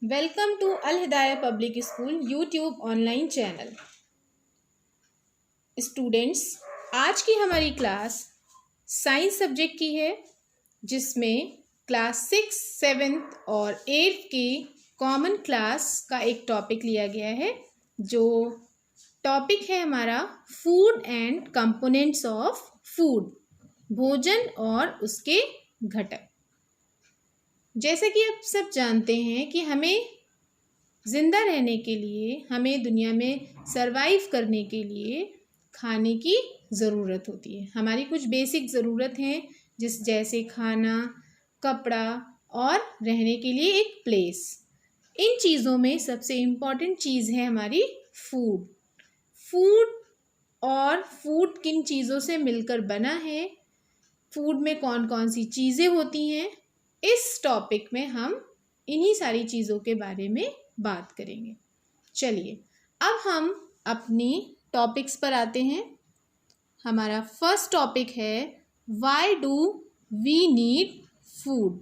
Welcome to Al Hidaya public school YouTube online channel. Students, आज की हमारी क्लास साइंस सब्जेक्ट की है, जिसमें क्लास 6, 7 और 8 की कॉमन क्लास का एक टॉपिक लिया गया है। जो टॉपिक है हमारा food and components of food, भोजन और उसके घटक। जैसे कि आप सब जानते हैं कि हमें ज़िंदा रहने के लिए, हमें दुनिया में सरवाइव करने के लिए खाने की ज़रूरत होती है। हमारी कुछ बेसिक ज़रूरत हैं, जैसे खाना, कपड़ा और रहने के लिए एक प्लेस। इन चीज़ों में सबसे इम्पॉर्टेंट चीज़ है हमारी फूड। और फूड किन चीज़ों से मिलकर बना है, फूड में कौन कौन सी चीज़ें होती हैं, इस टॉपिक में हम इन्हीं सारी चीज़ों के बारे में बात करेंगे। चलिए अब हम अपनी टॉपिक्स पर आते हैं। हमारा फर्स्ट टॉपिक है why do we need food.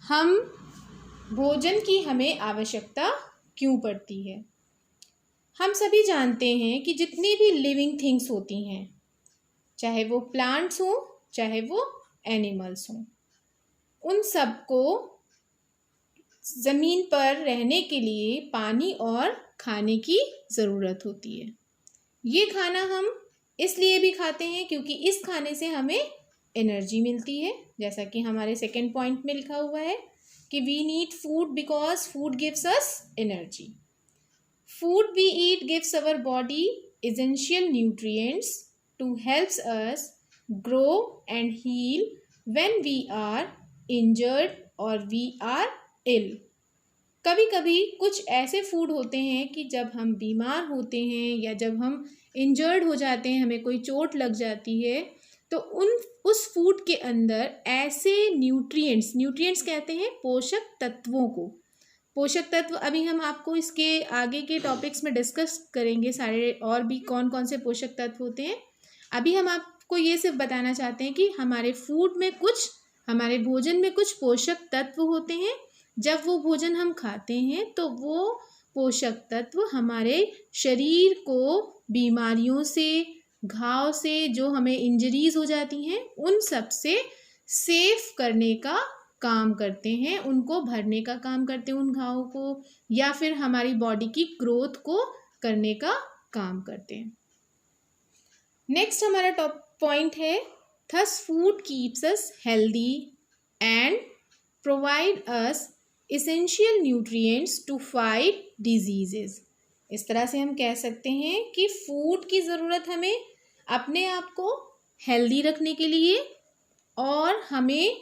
हम भोजन की हमें आवश्यकता क्यों पड़ती है। हम सभी जानते हैं कि जितनी भी लिविंग थिंग्स होती हैं, चाहे वो प्लांट्स हों चाहे वो एनिमल्स हों, उन सबको ज़मीन पर रहने के लिए पानी और खाने की ज़रूरत होती है। ये खाना हम इसलिए भी खाते हैं क्योंकि इस खाने से हमें एनर्जी मिलती है, जैसा कि हमारे सेकंड पॉइंट में लिखा हुआ है कि we need food because food gives us energy. Food we eat gives our body essential nutrients to helps us grow and heal when we are injured or we are ill. कभी कभी कुछ ऐसे food होते हैं कि जब हम बीमार होते हैं या जब हम इंजर्ड हो जाते हैं, हमें कोई चोट लग जाती है, तो उस फूड के अंदर ऐसे न्यूट्रिएंट्स कहते हैं पोषक तत्वों को। पोषक तत्व अभी हम आपको इसके आगे के टॉपिक्स में डिस्कस करेंगे, सारे और भी कौन कौन से पोषक तत्व होते हैं। अभी हम आपको ये सिर्फ बताना चाहते हैं कि हमारे फूड में हमारे भोजन में कुछ पोषक तत्व होते हैं। जब वो भोजन हम खाते हैं तो वो पोषक तत्व हमारे शरीर को बीमारियों से, घाव से, जो हमें इंजरीज हो जाती हैं, उन सब से सेफ करने का काम करते हैं, उनको भरने का काम करते हैं उन घावों को, या फिर हमारी बॉडी की ग्रोथ को करने का काम करते हैं। नेक्स्ट हमारा टॉप पॉइंट है thus food keeps us healthy and provide us essential nutrients to fight diseases। इस तरह से हम कह सकते हैं कि फूड की ज़रूरत हमें अपने आप को हेल्दी रखने के लिए और हमें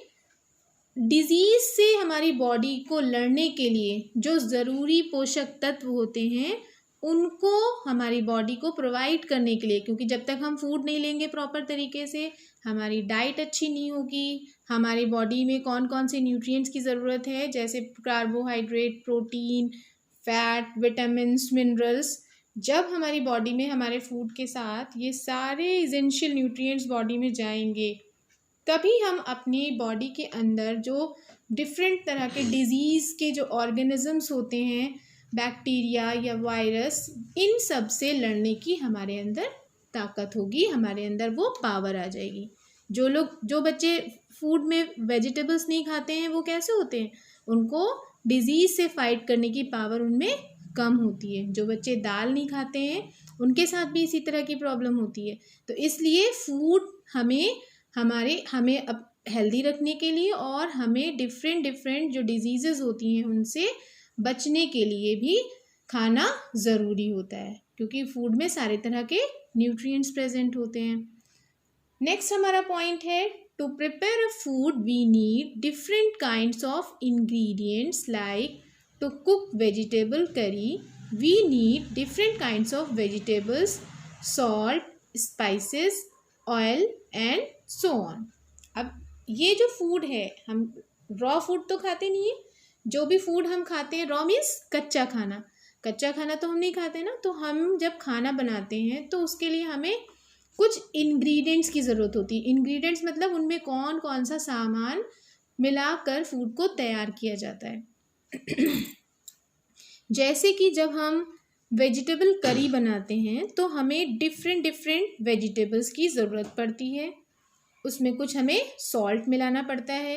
डिजीज़ से हमारी बॉडी को लड़ने के लिए जो ज़रूरी पोषक तत्व होते हैं उनको हमारी बॉडी को प्रोवाइड करने के लिए, क्योंकि जब तक हम फूड नहीं लेंगे प्रॉपर तरीके से, हमारी डाइट अच्छी नहीं होगी। हमारी बॉडी में कौन कौन से न्यूट्रिएंट्स की ज़रूरत है, जैसे carbohydrate, protein, fat, vitamins, minerals, जब हमारी बॉडी में हमारे फूड के साथ ये सारे एसेंशियल न्यूट्रिएंट्स बॉडी में जाएंगे, तभी हम अपनी बॉडी के अंदर जो डिफरेंट तरह के डिजीज़ के जो ऑर्गेनिजम्स होते हैं, बैक्टीरिया या वायरस, इन सब से लड़ने की हमारे अंदर ताकत होगी, हमारे अंदर वो पावर आ जाएगी। जो बच्चे फूड में वेजिटेबल्स नहीं खाते हैं वो कैसे होते हैं, उनको डिजीज़ से फाइट करने की पावर उनमें कम होती है। जो बच्चे दाल नहीं खाते हैं उनके साथ भी इसी तरह की प्रॉब्लम होती है। तो इसलिए फूड हमें अब हेल्दी रखने के लिए और हमें डिफरेंट जो डिजीज़ेस होती हैं उनसे बचने के लिए भी खाना ज़रूरी होता है, क्योंकि फूड में सारे तरह के न्यूट्रिएंट्स प्रेजेंट होते हैं। नेक्स्ट हमारा पॉइंट है to prepare a food we need different kinds of ingredients like to cook vegetable curry we need different kinds of vegetables, salt, spices, oil and so on. अब ये जो food है, हम raw food तो खाते नहीं है। जो भी फूड हम खाते हैं, रॉ मीन्स कच्चा खाना तो हम नहीं खाते ना। तो हम जब खाना बनाते हैं तो उसके लिए हमें कुछ इंग्रेडिएंट्स की ज़रूरत होती है। इंग्रेडिएंट्स मतलब उनमें कौन कौन सा सामान मिलाकर फूड को तैयार किया जाता है। जैसे कि जब हम वेजिटेबल करी बनाते हैं तो हमें डिफरेंट डिफरेंट वेजिटेबल्स की ज़रूरत पड़ती है। उसमें कुछ हमें सॉल्ट मिलाना पड़ता है,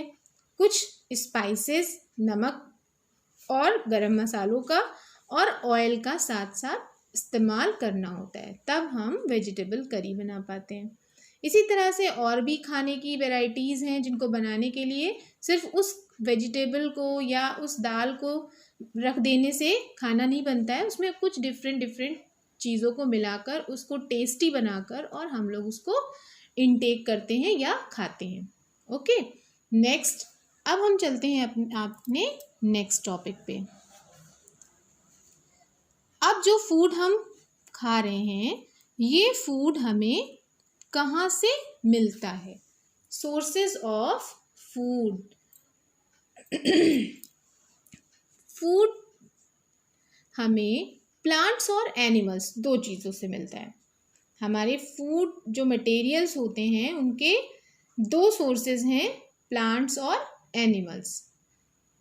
कुछ स्पाइसेस, नमक और गरम मसालों का और ऑयल का साथ साथ इस्तेमाल करना होता है, तब हम वेजिटेबल करी बना पाते हैं। इसी तरह से और भी खाने की वैरायटीज़ हैं जिनको बनाने के लिए सिर्फ उस वेजिटेबल को या उस दाल को रख देने से खाना नहीं बनता है। उसमें कुछ डिफरेंट डिफरेंट चीज़ों को मिलाकर उसको टेस्टी बनाकर और हम लोग उसको इनटेक करते हैं या खाते हैं। ओके, नेक्स्ट, अब हम चलते हैं अपने नेक्स्ट टॉपिक पे। अब जो फूड हम खा रहे हैं, ये फूड हमें कहाँ से मिलता है? Sources of food. फूड हमें प्लांट्स और एनिमल्स, दो चीज़ों से मिलता है। हमारे फूड जो मटेरियल्स होते हैं उनके दो सोर्सेज हैं, प्लांट्स और एनिमल्स।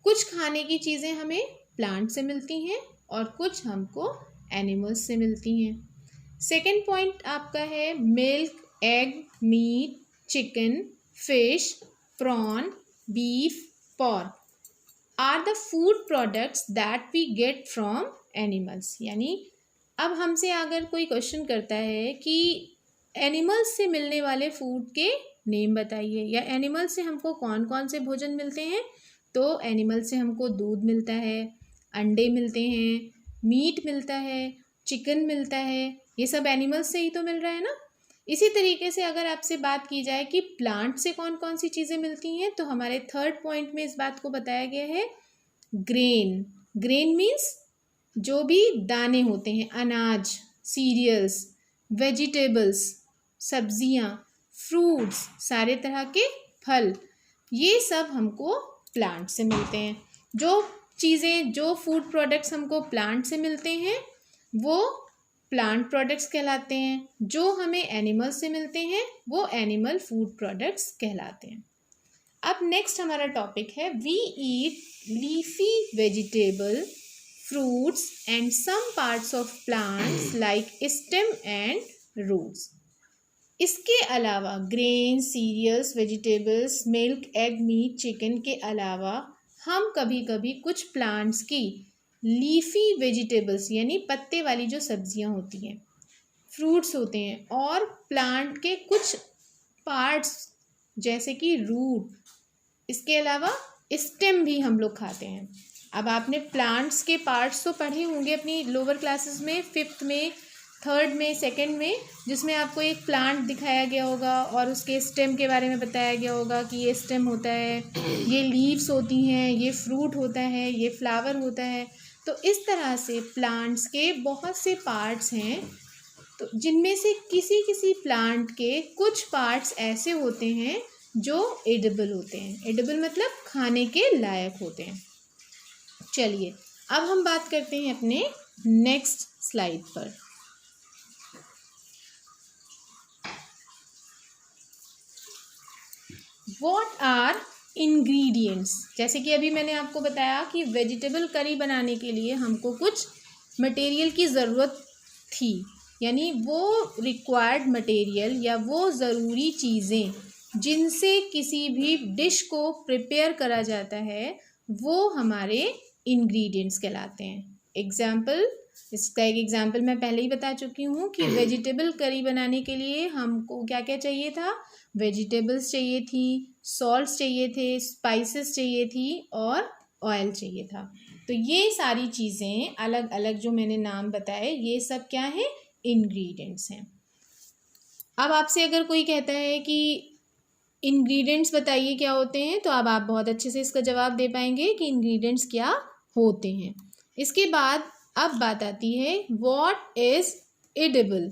कुछ खाने की चीज़ें हमें प्लांट से मिलती हैं और कुछ हमको एनिमल्स से मिलती हैं। सेकेंड पॉइंट आपका है milk, egg, meat, chicken, fish, prawn, beef, pork are the food products that we get from animals. यानी अब हमसे अगर कोई क्वेश्चन करता है कि एनिमल्स से मिलने वाले फूड के नेम बताइए, या एनिमल से हमको कौन कौन से भोजन मिलते हैं, तो एनिमल से हमको दूध मिलता है, अंडे मिलते हैं, मीट मिलता है, चिकन मिलता है। ये सब एनिमल्स से ही तो मिल रहा है ना। इसी तरीके से अगर आपसे बात की जाए कि प्लांट से कौन कौन सी चीज़ें मिलती हैं, तो हमारे थर्ड पॉइंट में इस बात को बताया गया है ग्रेन। ग्रेन मीन्स जो भी दाने होते हैं, अनाज, सीरियल्स, वेजिटेबल्स, सब्जियां, फ्रूट्स, सारे तरह के फल, ये सब हमको प्लांट से मिलते हैं। जो चीज़ें, जो फूड प्रोडक्ट्स हमको प्लांट से मिलते हैं वो प्लांट प्रोडक्ट्स कहलाते हैं। जो हमें एनिमल से मिलते हैं वो एनिमल फूड प्रोडक्ट्स कहलाते हैं। अब नेक्स्ट हमारा टॉपिक है we eat leafy vegetable, fruits and some parts of plants like stem and roots। इसके अलावा grain, cereals, vegetables, milk, egg, meat, chicken के अलावा हम कभी कभी कुछ प्लांट्स की लीफी वेजिटेबल्स यानी पत्ते वाली जो सब्जियां होती हैं, फ्रूट्स होते हैं, और प्लांट के कुछ पार्ट्स जैसे कि रूट, इसके अलावा स्टेम भी हम लोग खाते हैं। अब आपने प्लांट्स के पार्ट्स तो पढ़े होंगे अपनी लोअर क्लासेस में, 5th में, 3rd में, 2nd में, जिसमें आपको एक प्लांट दिखाया गया होगा और उसके स्टेम के बारे में बताया गया होगा कि ये स्टेम होता है, ये लीव्स होती हैं, ये फ्रूट होता है, ये फ्लावर होता है। तो इस तरह से प्लांट्स के बहुत से पार्ट्स हैं, तो जिनमें से किसी किसी प्लांट के कुछ पार्ट्स ऐसे होते हैं जो एडिबल होते हैं। एडिबल मतलब खाने के लायक होते हैं। चलिए अब हम बात करते हैं अपने नेक्स्ट स्लाइड पर। What are ingredients. जैसे कि अभी मैंने आपको बताया कि वेजिटेबल करी बनाने के लिए हमको कुछ मटेरियल की ज़रूरत थी, यानी वो रिक्वायर्ड मटेरियल या वो ज़रूरी चीज़ें जिनसे किसी भी डिश को प्रिपेयर करा जाता है वो हमारे इंग्रेडिएंट्स कहलाते हैं। एग्जाम्पल, इसका एक एग्जाम्पल मैं पहले ही बता चुकी हूँ कि वेजिटेबल करी बनाने के लिए हमको क्या क्या चाहिए था। वेजिटेबल्स चाहिए थी, सॉल्ट्स चाहिए थे, स्पाइसेस चाहिए थी और ऑयल चाहिए था। तो ये सारी चीज़ें अलग अलग जो मैंने नाम बताए ये सब क्या है, इंग्रेडिएंट्स हैं। अब आपसे अगर कोई कहता है कि इंग्रेडिएंट्स बताइए क्या होते हैं, तो अब आप बहुत अच्छे से इसका जवाब दे पाएंगे कि इंग्रेडिएंट्स क्या होते हैं। इसके बाद अब बात आती है व्हाट इज़ एडिबल।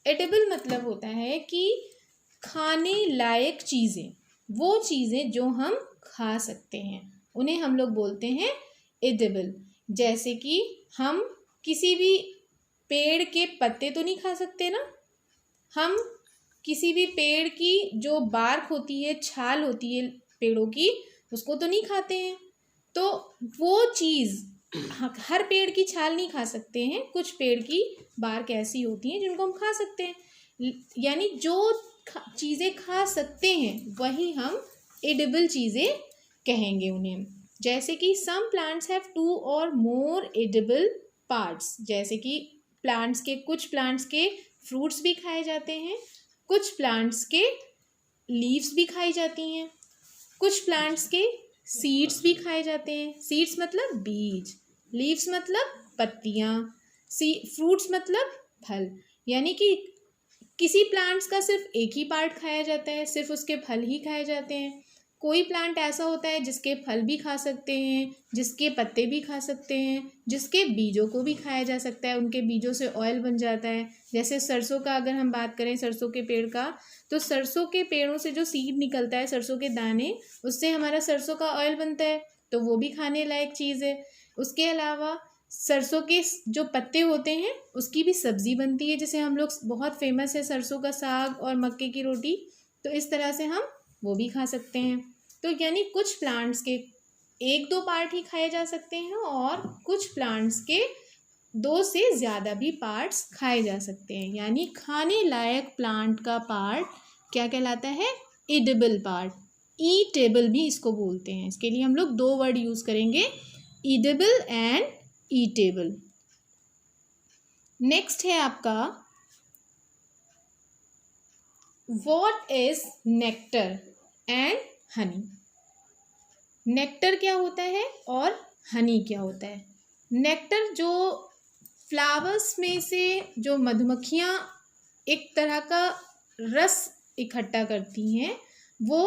एडिबल मतलब होता है कि खाने लायक चीज़ें, वो चीज़ें जो हम खा सकते हैं उन्हें हम लोग बोलते हैं एडिबल। जैसे कि हम किसी भी पेड़ के पत्ते तो नहीं खा सकते ना, हम किसी भी पेड़ की जो बार्क होती है, छाल होती है पेड़ों की, उसको तो नहीं खाते हैं। तो वो चीज़ हर पेड़ की छाल नहीं खा सकते हैं, कुछ पेड़ की बार्क ऐसी होती हैं जिनको हम खा सकते हैं। यानी जो चीज़ें खा सकते हैं वही हम एडिबल चीज़ें कहेंगे उन्हें। जैसे कि सम प्लांट्स हैव 2 और मोर एडिबल पार्ट्स, जैसे कि कुछ प्लांट्स के फ्रूट्स भी खाए जाते हैं, कुछ प्लांट्स के लीव्स भी खाई जाती हैं, कुछ प्लांट्स के सीड्स भी खाए जाते हैं। सीड्स मतलब बीज, लीव्स मतलब पत्तियाँ, फ्रूट्स मतलब फल। यानी कि किसी प्लांट्स का सिर्फ एक ही पार्ट खाया जाता है, सिर्फ उसके फल ही खाए जाते हैं। कोई प्लांट ऐसा होता है जिसके फल भी खा सकते हैं, जिसके पत्ते भी खा सकते हैं, जिसके बीजों को भी खाया जा सकता है, उनके बीजों से ऑयल बन जाता है। जैसे सरसों का अगर हम बात करें, सरसों के पेड़ का, तो सरसों के पेड़ों से जो सीड निकलता है, सरसों के दाने, उससे हमारा सरसों का ऑयल बनता है, तो वो भी खाने लायक चीज़ है। उसके अलावा सरसों के जो पत्ते होते हैं उसकी भी सब्ज़ी बनती है, जैसे हम लोग, बहुत फेमस है सरसों का साग और मक्के की रोटी, तो इस तरह से हम वो भी खा सकते हैं। तो यानी कुछ प्लांट्स के 1-2 पार्ट ही खाए जा सकते हैं और कुछ प्लांट्स के 2 से ज़्यादा भी पार्ट्स खाए जा सकते हैं। यानी खाने लायक प्लांट का पार्ट क्या कहलाता है? Edible part. ईटेबल भी इसको बोलते हैं। इसके लिए हम लोग 2 वर्ड यूज़ करेंगे, एडिबल एंड ईटेबल। नेक्स्ट है आपका what is nectar and honey. Nectar क्या होता है और हनी क्या होता है? नेक्टर जो फ्लावर्स में से जो मधुमक्खियाँ एक तरह का रस इकट्ठा करती हैं वो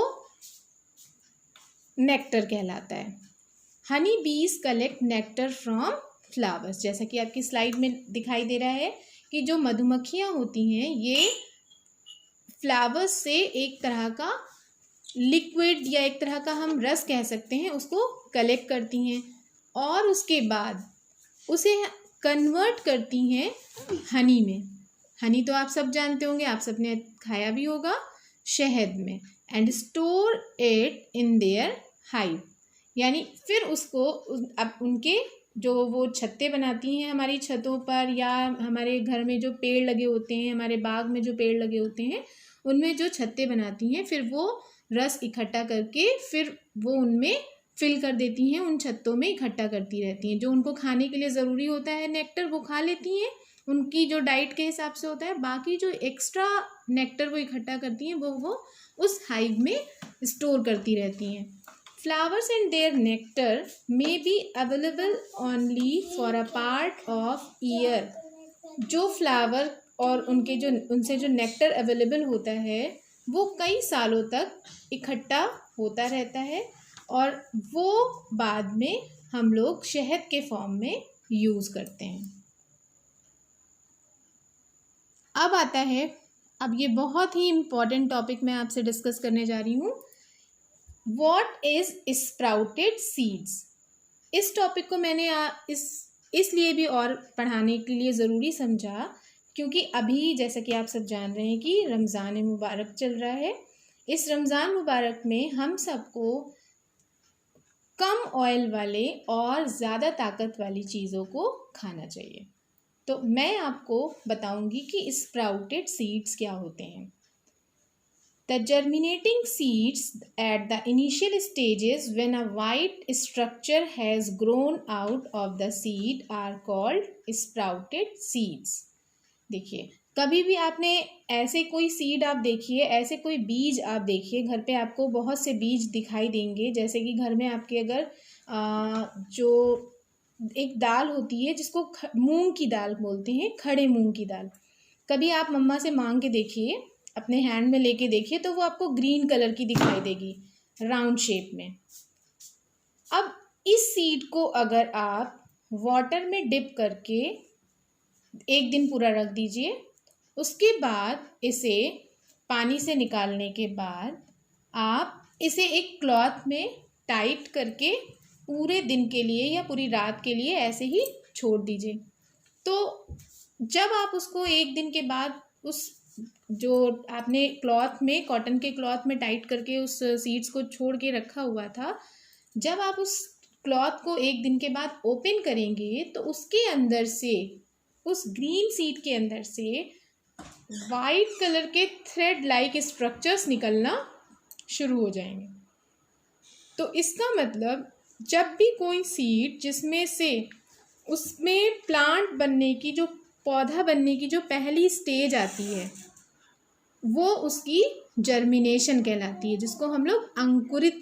नेक्टर कहलाता है। हनी बीज कलेक्ट नेक्टर फ्रॉम फ्लावर्स, जैसा कि आपकी स्लाइड में दिखाई दे रहा है कि जो मधुमक्खियाँ होती हैं ये फ्लावर्स से एक तरह का लिक्विड या एक तरह का हम रस कह सकते हैं उसको कलेक्ट करती हैं और उसके बाद उसे कन्वर्ट करती हैं हनी में। हनी तो आप सब जानते होंगे, आप सबने खाया भी होगा, शहद में। And store it in their hive, यानी फिर उसको अब उनके जो वो छत्ते बनाती हैं हमारी छतों पर, या हमारे घर में जो पेड़ लगे होते हैं, हमारे बाग में जो पेड़ लगे होते हैं उनमें जो छत्ते बनाती हैं, फिर वो रस इकट्ठा करके फिर वो उनमें फिल कर देती हैं, उन छत्तों में इकट्ठा करती रहती हैं। जो उनको खाने के लिए ज़रूरी होता है नेक्टर वो खा लेती हैं, उनकी जो डाइट के हिसाब से होता है। बाकी जो एक्स्ट्रा नेक्टर वो इकट्ठा करती हैं वो उस हाइव में स्टोर करती रहती हैं। Flowers and their nectar may be available only for a part of year. जो फ्लावर और उनसे जो नेक्टर अवेलेबल होता है वो कई सालों तक इकट्ठा होता रहता है और वो बाद में हम लोग शहद के फॉर्म में यूज़ करते हैं। अब आता है, अब ये बहुत ही इम्पॉर्टेंट टॉपिक मैं आपसे डिस्कस करने जा रही हूँ, व्हाट इज़ स्प्राउटेड सीड्स। इस टॉपिक को मैंने इसलिए भी और पढ़ाने के लिए ज़रूरी समझा क्योंकि अभी जैसा कि आप सब जान रहे हैं कि रमज़ान मुबारक चल रहा है। इस रमज़ान मुबारक में हम सबको कम ऑयल वाले और ज़्यादा ताकत वाली चीज़ों को खाना चाहिए। तो मैं आपको बताऊंगी कि स्प्राउटेड सीड्स क्या होते हैं। The germinating seeds at the initial stages when a white structure has grown out of the seed are called sprouted seeds। देखिए, कभी भी आपने ऐसे कोई सीड आप देखिए, ऐसे कोई बीज आप देखिए, घर पे आपको बहुत से बीज दिखाई देंगे। जैसे कि घर में आपके अगर जो एक दाल होती है जिसको मूंग की दाल बोलते हैं, खड़े मूंग की दाल, कभी आप मम्मा से मांग के देखिए, अपने हैंड में लेके देखिए तो वो आपको ग्रीन कलर की दिखाई देगी, राउंड शेप में। अब इस सीड को अगर आप वाटर में डिप करके 1 दिन पूरा रख दीजिए, उसके बाद इसे पानी से निकालने के बाद आप इसे एक क्लॉथ में टाइट करके पूरे दिन के लिए या पूरी रात के लिए ऐसे ही छोड़ दीजिए। तो जब आप उसको 1 दिन के बाद उस जो आपने क्लॉथ में, कॉटन के क्लॉथ में टाइट करके उस सीड्स को छोड़ के रखा हुआ था, जब आप उस क्लॉथ को एक दिन के बाद ओपन करेंगे तो उसके अंदर से, उस ग्रीन सीड के अंदर से वाइट कलर के थ्रेड लाइक स्ट्रक्चर्स निकलना शुरू हो जाएंगे। तो इसका मतलब जब भी कोई सीड जिसमें से उसमें प्लांट बनने की, जो पौधा बनने की जो पहली स्टेज आती है, वो उसकी जर्मिनेशन कहलाती है, जिसको हम लोग अंकुरित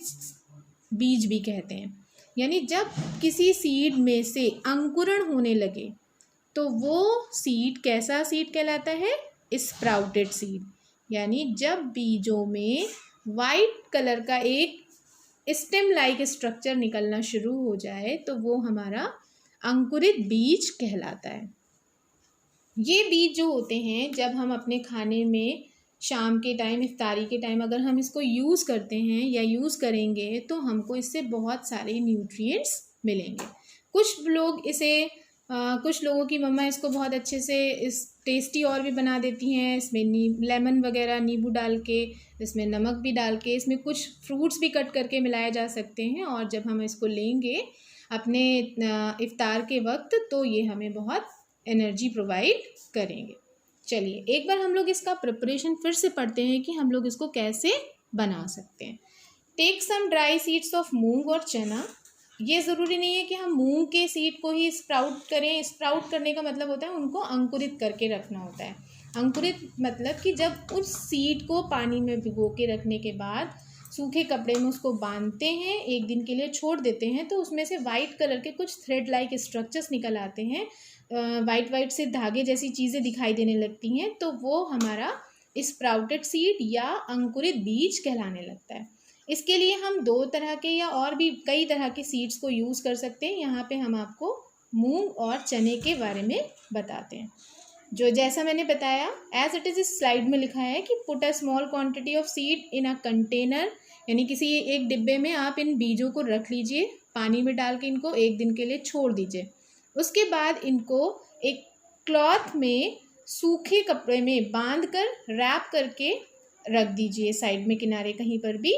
बीज भी कहते हैं। यानी जब किसी सीड में से अंकुरण होने लगे तो वो सीड कैसा सीड कहलाता है? Sprouted seed. यानी जब बीजों में वाइट कलर का एक स्टेम लाइक स्ट्रक्चर निकलना शुरू हो जाए तो वो हमारा अंकुरित बीज कहलाता है। ये बीज जो होते हैं, जब हम अपने खाने में शाम के टाइम, इफ्तारी के टाइम अगर हम इसको यूज़ करते हैं या यूज़ करेंगे तो हमको इससे बहुत सारे न्यूट्रिएंट्स मिलेंगे। कुछ लोगों की मम्मा इसको बहुत अच्छे से इस टेस्टी और भी बना देती हैं। इसमें लेमन वगैरह, नींबू डाल के, इसमें नमक भी डाल के, इसमें कुछ फ्रूट्स भी कट करके मिलाए जा सकते हैं। और जब हम इसको लेंगे अपने इफ्तार के वक्त तो ये हमें बहुत एनर्जी प्रोवाइड करेंगे। चलिए एक बार हम लोग इसका प्रिपरेशन फिर से पढ़ते हैं कि हम लोग इसको कैसे बना सकते हैं। Take some dry seeds of moong और चना। ये ज़रूरी नहीं है कि हम मूंग के सीड को ही स्प्राउट करें। स्प्राउट करने का मतलब होता है उनको अंकुरित करके रखना होता है। अंकुरित मतलब कि जब उस सीड को पानी में भिगो के रखने के बाद सूखे कपड़े में उसको बांधते हैं, एक दिन के लिए छोड़ देते हैं, तो उसमें से वाइट कलर के कुछ थ्रेड लाइक स्ट्रक्चर्स निकल आते हैं। वाइट से धागे जैसी चीज़ें दिखाई देने लगती हैं, तो वो हमारा स्प्राउटेड सीड या अंकुरित बीज कहलाने लगता है। इसके लिए हम 2 तरह के या और भी कई तरह के सीड्स को यूज़ कर सकते हैं। यहाँ पे हम आपको मूंग और चने के बारे में बताते हैं। जो जैसा मैंने बताया, एज इट इज़ इस स्लाइड में लिखा है कि put a small quantity of seed in a container, यानी किसी एक डिब्बे में आप इन बीजों को रख लीजिए, पानी में डाल के इनको एक दिन के लिए छोड़ दीजिए। उसके बाद इनको एक क्लॉथ में सूखे कपड़े में बांध कर रैप करके रख दीजिए साइड में, किनारे कहीं पर भी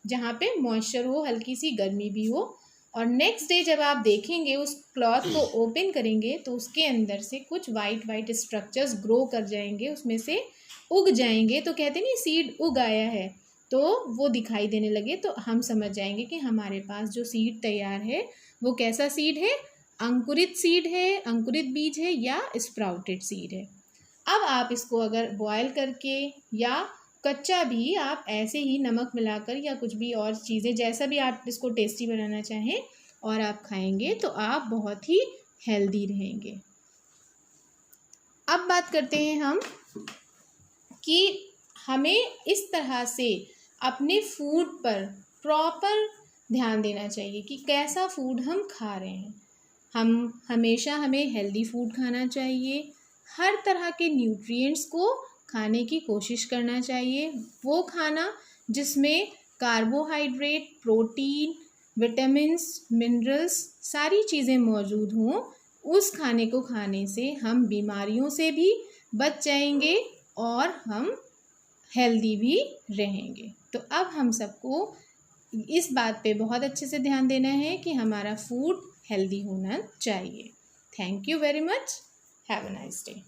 जहाँ पे मॉइस्चर हो, हल्की सी गर्मी भी हो। और नेक्स्ट डे जब आप देखेंगे, उस क्लॉथ को ओपन करेंगे तो उसके अंदर से कुछ वाइट स्ट्रक्चर्स ग्रो कर जाएंगे, उसमें से उग जाएंगे। तो कहते नहीं सीड उग आया है, तो वो दिखाई देने लगे तो हम समझ जाएंगे कि हमारे पास जो सीड तैयार है वो कैसा सीड है? अंकुरित सीड है, अंकुरित बीज है या स्प्राउटेड सीड है। अब आप इसको अगर बॉयल करके या कच्चा भी आप ऐसे ही नमक मिलाकर या कुछ भी और चीज़ें, जैसा भी आप इसको टेस्टी बनाना चाहें, और आप खाएंगे तो आप बहुत ही हेल्दी रहेंगे। अब बात करते हैं हम कि हमें इस तरह से अपने फूड पर प्रॉपर ध्यान देना चाहिए कि कैसा फूड हम खा रहे हैं। हमें हेल्दी फूड खाना चाहिए, हर तरह के न्यूट्रिएंट्स को खाने की कोशिश करना चाहिए। वो खाना जिसमें कार्बोहाइड्रेट, प्रोटीन, विटामिन्स, मिनरल्स सारी चीज़ें मौजूद हों, उस खाने को खाने से हम बीमारियों से भी बच जाएंगे और हम हेल्दी भी रहेंगे। तो अब हम सबको इस बात पे बहुत अच्छे से ध्यान देना है कि हमारा फूड हेल्दी होना चाहिए। Thank you very much. Have a nice day.